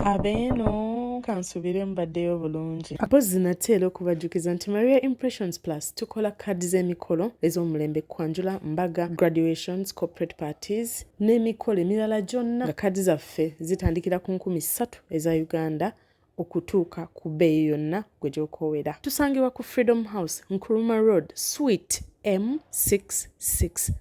Abeeno kansubire mbaddeyo bulungi. Apozzi nateera okubajjukiza nti Maria Impressions Plus tukola kaadi z'emikolo ez'omulembe kwanjula, mbaga, graduations, corporate parties n'emikolo emirala gyonna nga kaadi zaffe zitandikira ku 3,000 eza Uganda okutuuka ku bbeeyi yonna gwe gy'okoowera. Tusangibwa ku Freedom House, Nkrumah Road, Suite M663.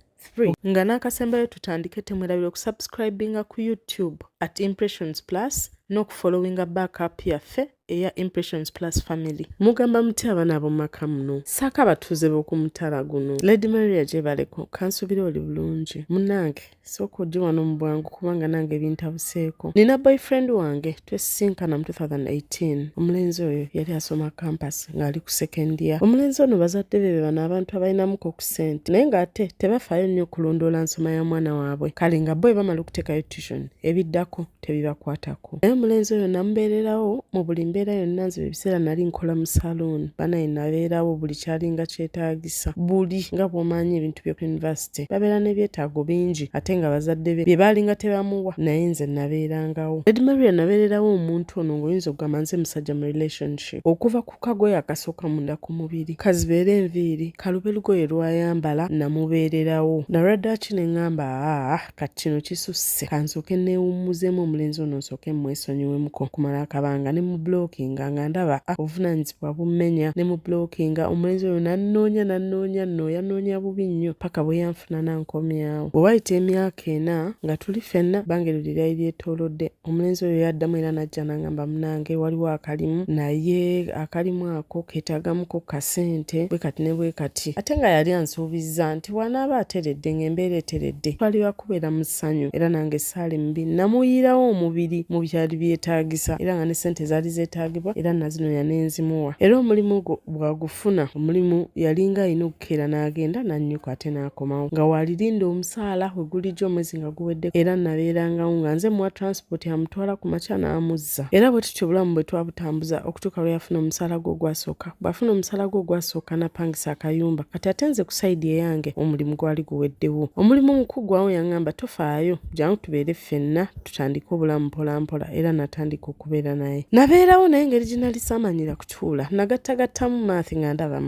Nga n'akasembayo tutandike temwerabira okusubscribinga ku YouTube at Impressions Plus n'okufollowinga backup yaffe eya Impressions Plus family. Mugamba muti abaana ab'omumaka muno saaka batuuze b'okumutala guno. Lady Maria gyebaleko kansubire oli bulungi. Munnange sooka ojje wano mu bwangu kubanga nange bintabuseeko. Nina boyfriend wange twesisinkana mu 2018. Omulenzi oyo yali asoma campus ng'ali ku second year. Omulenzi ono bazadde be bano abantu abalinamuko ku ssente naye ng'ate tebafaayo nnyo okulondoola nsoma ya mwana waabwe. Kale nga bo bamala okuteekayo tuition ebiddako tebibakwatako. Naye omulenzi oyo namubeererawo mu buli mbeera yonna. Nze ebiseera nali nkola mu saloon banaye nabeerawo buli kyalinga kyetaagisa. Buli nga bw'omanyi ebintu by'oku university babeera n'ebyetaago bingi ate nga bazadde be bye baalinga tebamuwa naye nze nabeerangawo. Lady Maria nabeererawo omuntu ono ng'oyinza okugamba nze musajja mu relationship okuva ku kagoye akasooka munda ku mubiri kazibeere enviiri kalube lugoye lwayambala namubeererawo. Nalwaddaaki ne ŋŋamba kati kino kisusse kansooke neewummuzeemu omulenzi ono nsooke mwesonyiwemuko kumala akabanga ne mu blockinga nga ndaba obuvunaanyizibwa bummenya ne mu blockinga omulenzi oyo nannoonya nno yanoonya bubi nnyo paka bwe yanfuna nankomyawo. Bwe wayita emyaka 4 nga tuli ffenna bange luli lyali lyetoolodde omulenzi oyo yaddamu era najja n'angamba munange waliwo akalimu naye akalimu ako keetaagamuko kasente bwe kati ne bwe kati ate nga yali ansuubizza nti wanaaba ateredde ng'embeera eteredde twalibwa kubeera mu ssanyu era nange ssaali mubi namuyirawo omubiri mu byali byetaagisa era nga ne ssente zaali zeetaagibwa era nazino yanenzimuwa era omulimu bwagufuna omulimu yalinga alina okukeera n'agenda n'annyuka ate n'akomawo nga walirinda omusaala we gulijjo omwezi nga guwedde era nabeerangawo nga nze muwa transport amutwala ku makya n'amuzza era bwe tutyo obulamu bwe twabutambuza okutuuka lwe yafuna omusaala gwe ogwasooka. Bw'afuna omusaala gwe ogwasooka n'apangisa akayumba kati ate nze ku sayidi eyange omulimu gwali guweddewo. Omulimu omukugwawo yaŋŋamba tofaayo jangu tubeere ffenna tutandike obulamu mpolampola era natandika okubeera naye. Nabeerawo naye ngeri gye nali saamanyira kutuula nagattagattamu maathi nga ndaba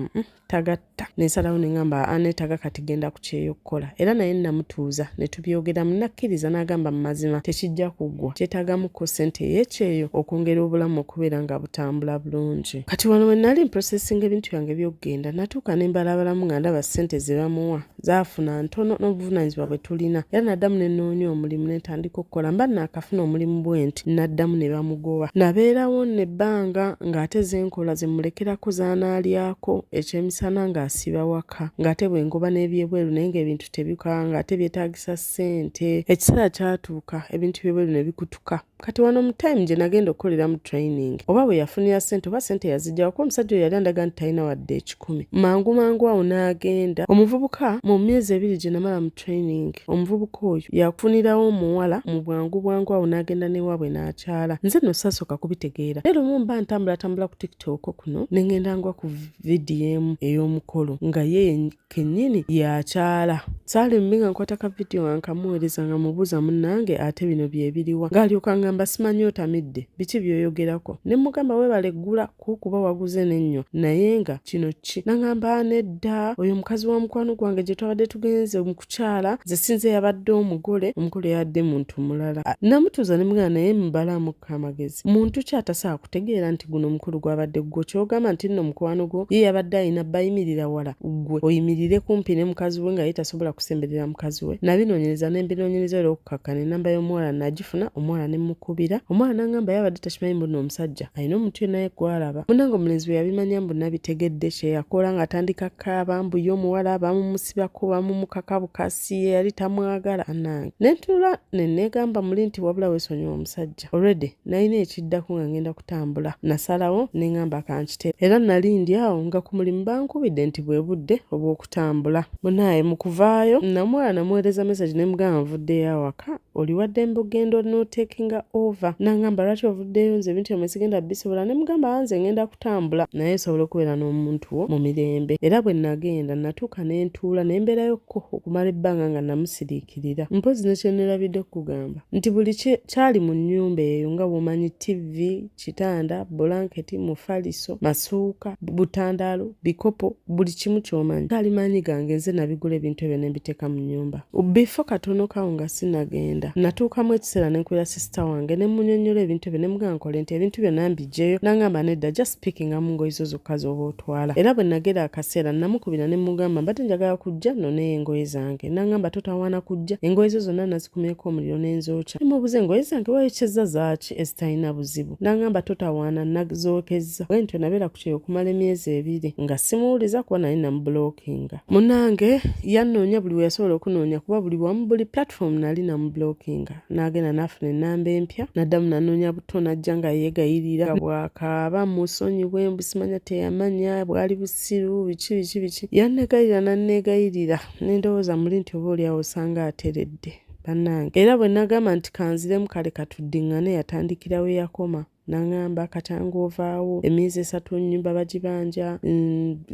tagatta nensalawo ne ŋŋamba aneetaga kati genda ku kyeyokkola era naye namutuuza ne tubyogeramu nakkiriza n'agamba mu mazima tekijja kuggwa kyetaagamuko ssente ey'ekyeyo okwongera obulamu okubeera nga butambula bulungi. Kati wano we nali mprosesinga ebintu byange by'okugenda natuuka ne mbalabalamu nga ndaba ssente ze bamuwa zaafuna ntono n'obuvunaanyizibwa bwe tulina era naddamu ne nnoonya omulimu ne ntandika okukola mba naakafuna omulimu bwenti naddamu ne bamugoba. Nabeerawo n'ebbanga ng'ate ze nkola ze mulekerako zaanaalyako ekyemisana ng'asiba waka ng'ate bwe ngoba n'ebyebweru naye ng'ebintu tebikala ng'ate byetaagisa ssente. Ekiseera kyatuuka ebintu by'ebweru ne bikutuka. Kati wano mu time gye nagenda okukolera mu training oba bwe yafunira ssente oba ssente yazigyawo kuba omusajja oyo yali andaga nti talina wadde 10. Mangu awo n'agenda. Omuvubuka mu myezi 2 gye namala mu training omuvubuka oyo yafunirawo muwala mu bwangu awo n'agenda n'ewaabwe n'akyala. Nze nno saasooka kubitegeera. Leero mu mba ntambula ku TikTok kuno ne ngenda ngwa ku VDM ey'omukolo nga ye kennyini yakyala. Saali mbi nga nkwata ka video nga nkamuweereza nga mubuuza munnange ate bino bye biriwa ng'alyoka ngamba simanyi otamidde biki by'oyogerako ne mugamba weebale ggula kuba waguze n'ennyo naye nga kino ki n'angamba nedda oyo mukazi wa mukwano gwange gye twabadde tugenze mu kukyala ze sinze yabadde omugole yabadde muntu mulala. Namutuuza ne mugamba naye mubalamu amagezi muntu ki atasobola kutegeera nti guno omukulu gwabadde gwo kyogamba nti nno mukwano gwo ye yabadde alina bayimirira wala gwe oyimirire kumpi ne mukazi we nga ye tasobola kusemberera mukazi we. Nabinoonyereza ne mbinoonyereza era okukakkana enamba y'omuwala nagifuna omuwala ne mukubira omuwala n'angamba yabadde takimanyi mbuno omusajja alina omuntu yenna ye gwalaba munange omulenzi we yabimanya mbu nabitegedde kye yakola ng'atandika kaaba mbu ye omuwala bamumusibako bamumukaka bukasi ye yali tamwagala nange nentula neneegamba muli nti wabula weesonyiwa omusajja already nalina ekiddako nga ngenda kutambula nasalawo neŋŋamba kankite era nali ndi awo nga ku mulimu bankubidde nti bwe budde obw'okutambula. Munaye mu kuvaayo namuwala namuweereza message ne mugamba nvuddeyo awaka oli wadde mbugendo n'otekinga over nangamba lwaki ovuddeyo nze ebintu byomwe sigenda bisobola ne mugamba nze ngenda kutambula naye sobola okubeera n'omuntu wo mu mirembe era bwe nagenda natuuka ne ntuula ne mbeerayokko okumala ebbanga nga namusiriikirira mpozi ne kye neerabidde okugamba nti buli kyali mu nnyumba eyo nga bw'omanyi TV kitanda bulanketi mufaliso masuuka butandaalo bikopo buli kimu ky'omanyi kali maanyi gange nze nabigula ebintu ebyo ne mbiteeka mu nnyumba bifo katono kawo nga sinagenda natuukamu ekiseera ne nkwera sisita wange ne munnyonnyola ebintu ebyo ne mugamba nkole nti ebintu byonna mbiggyeyo nangamba nedda just pickingamu ngoye zo zokka z'oba otwala era bwe nagera akaseera namukubira ne mugamba mbadde njagala kujja noneyo engoye zange nangamba totawaana kujja engoye zo zonna nazikumyeko omuliro n'enzookya mubuze engoye zange wayekyezza zaaki ezitalina buzibu nangamba totawaana nazookezza bwe ntyo nabeera ku kyeyo okumala emyezi 2 nga simuwuliza kuba nali namubulookinga munange yannoonya buli we yasobola okunoonya kuba buli wamu buli platform nali namubulookinga n'agenda n'afuna ennamba empya naddamu nanoonya buto najja nga yeegayirira bwakaaba musonyiwe mbusimanya teyamanya bwali busiru biki yanneegayirira nanneegayirira nendowooza muli nti oba oliawo osanga ateredde bannange era bwe nagamba nti kanziremu kale katuddiŋŋane yatandikira we yakoma nangamba katanga ovaawo emyezi 3 nnyumba bagibanja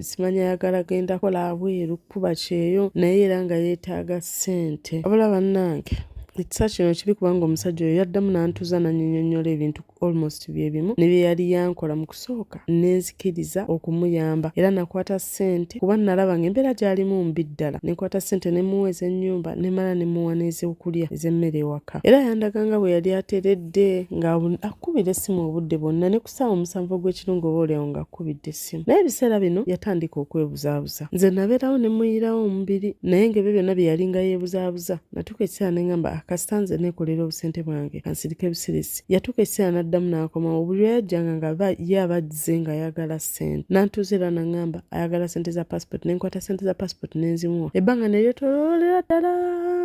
simanya yagala genda kola abweru kuba kyeyo naye era nga yeetaaga ssente wabula bannange ekisa kino kibi kubanga omusajja oyo yaddamu n'antuuza nannyonnyola ebintu almost byebimu ne bye yali yankola mu kusooka nenzikiriza okumuyamba era nakwata ssente kuba nalaba nga embeera gy'alimu mbi ddala nekwata ssente ne muwa ez'ennyumba ne mala ne muwa n'ez'okulya ez'emmere ewaka era yandaganga bwe yali ateredde nga akubira essimu obudde bwonna ne ku ssaawa 7 ogw'ekirungo oba oliawo nga akubidde essimu naye ebiseera bino yatandika okwebuzaabuza nze nabeerawo ne muyirawo omubiri naye ng'ebyo byonna bye yalinga yeebuzaabuza natuuka ekiseera ne ngamba kasita nze neekolera obusente bwange kansirika ebusirisi yatuuka ekiseera n'addamu n'akomawo buli lweyajjanga nga ye abazze nga ayagala ssente n'antuuza era n'aŋŋamba ayagala ssente za passport nenkwata ssente za passport nenzimuwa ebbanga ne lyetoloolera ddala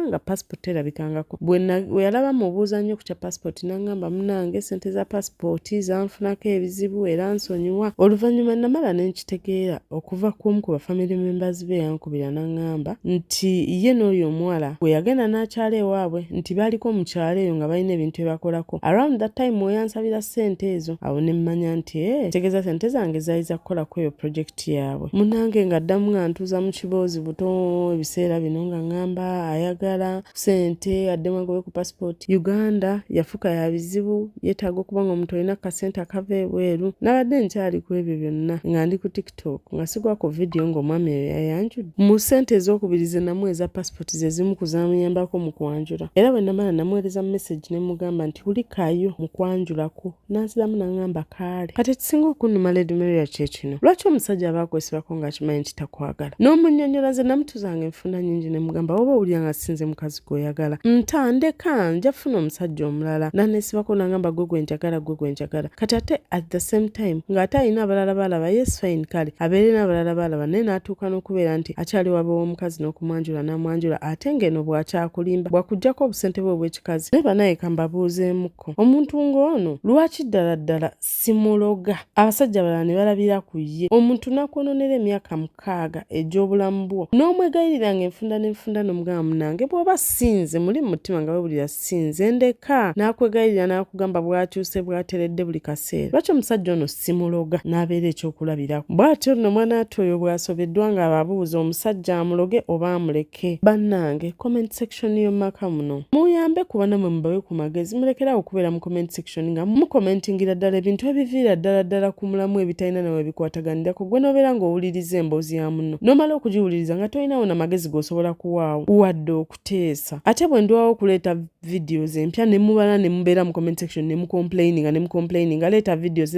nga passport erabikangako bwe yalaba mubuuza nnyo ku kya passport n'aŋŋamba munange ssente za passport zanfunako ebizibu era nsonyiwa oluvannyuma namala nenkitegeera okuva kuomu ku bafamily members be yankubira n'aŋŋamba nti ye n'oyo omuwala bwe yagenda n'akyala ewaabwe nti baaliko mu kyalo eyo nga balina ebintu byebakolako around that time weyansabira ssente ezo awo ne mmanya nti tegeeza ssente zange zayiza kukolako eyo project yaabwe munange nga ddamu nga ntuuza mu kiboozi buto ebiseera bino nga ŋŋamba ayagala ssente addemu agobe ku passport Uganda yafuka ya bizibu yeetaaga okuba nga omuntu olina kasente akava ebweru nabadde nkyali ku ebyo byonna nga ndi ku TikTok nga sigwako vidiyo ng'omwami eyo yayanjudde mu ssente ez'okubirize namu eza passport ze zimu kuzamuyambako mu kwanjula era bwe namala namuweereza message ne mugamba nti ulikaayo mu kwanjulako n'ansiramu n'aŋŋamba kaale kati ekisinga okunnuma Lady Maria kye kino lwaki omusajja aba akwesibako ng'akimanyi nti takwagala n'omunnyonnyola nze namutuuzanga enfunda nnyingi ne mugamba oba owulira nga sinze mukazi gw'oyagala ntandeka nja funa omusajja omulala n'aneesibako n'aŋŋamba gwe njagala kati ate at the same time ng'ate alina abalala balaba yes fine kale abeere n'abalala balaba naye n'atuuka n'okubeera nti akyali waba w'omukazi n'okumwanjula n'amwanjula ate ng'eno bw'akyakulimba bwakuggyako obusente bwe obw'ekikazi naye banaye kambabuuzeemuko omuntu ng'ono lwaki ddala simuloga abasajja balala ne balabira ku ye omuntu nakwononera emyaka 6 egy'obulamu bwo n'omwegayirira ng'enfunda n'enfunda n'omugamba munange bw'oba sinze muli mu mutima nga wewulira sinze ndeka n'akwegayirira n'akugamba bw'akyuse bw'ateredde buli kaseera lwaki omusajja ono simuloga n'abeera ekyokulabirako bw'atyo nno mwana ati oyo bw'asobeddwa nga ababuuza omusajja amuloge oba amuleke bannange comment section y'omumaka muno muyambe kuba namwe mubawe ku magezi mulekerawo okubeera mu comment section nga mukomentingira ddala ebintu ebiviira ddala ku mulamu ebitalina nawe bikwataganirako gwe n'obeera ng'owuliriza emboozi ya muno n'omala okugiwuliriza nga tolinawo namagezi g'osobola kuwaawo wadde okuteesa ate bwe ndiwawo okuleeta videos empya ne mubala ne mubeera mu comment section ne mucomplaininga leeta videos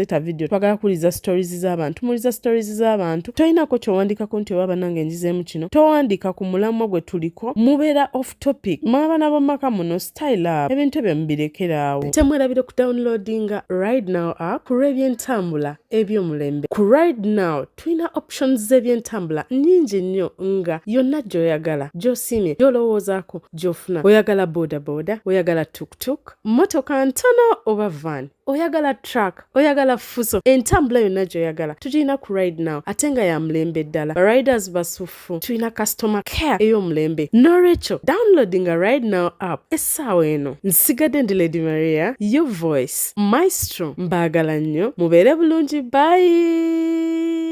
twagala kuwuliriza stories z'abantu muliza stories z'abantu tolinako ky'owandikako nti oba bannange njizeemu kino towandika ku mulamwa gwe tuliko mubeera off topic mwabana b'omumaka muno style up ebintu ebyo mubirekeraawo temwerabire ku downloadinga Ride Now app ku lw'ebyentambula eby'omulembe ku Ride Now tulina options z'ebyentambula nnyingi nnyo nga yonna gy'oyagala gy'osiimye gy'olowoozaako gy'ofuna oyagala bodaboda bodaboda, oyagala tuk-tuk, motoka ntono oba van, oyagala truck, oyagala fuso, entambula yonna gy'oyagala tugirina ku ride now ate nga ya mulembe ddala. Bariders basuffu, tulina customer care ey'omulembe. N'olwekyo downloadinga ride now app essaawa eno. Nsigadde ndi Lady Maria, your voice, maestro. Mbaagala nnyo, mubeere bulungi, bye.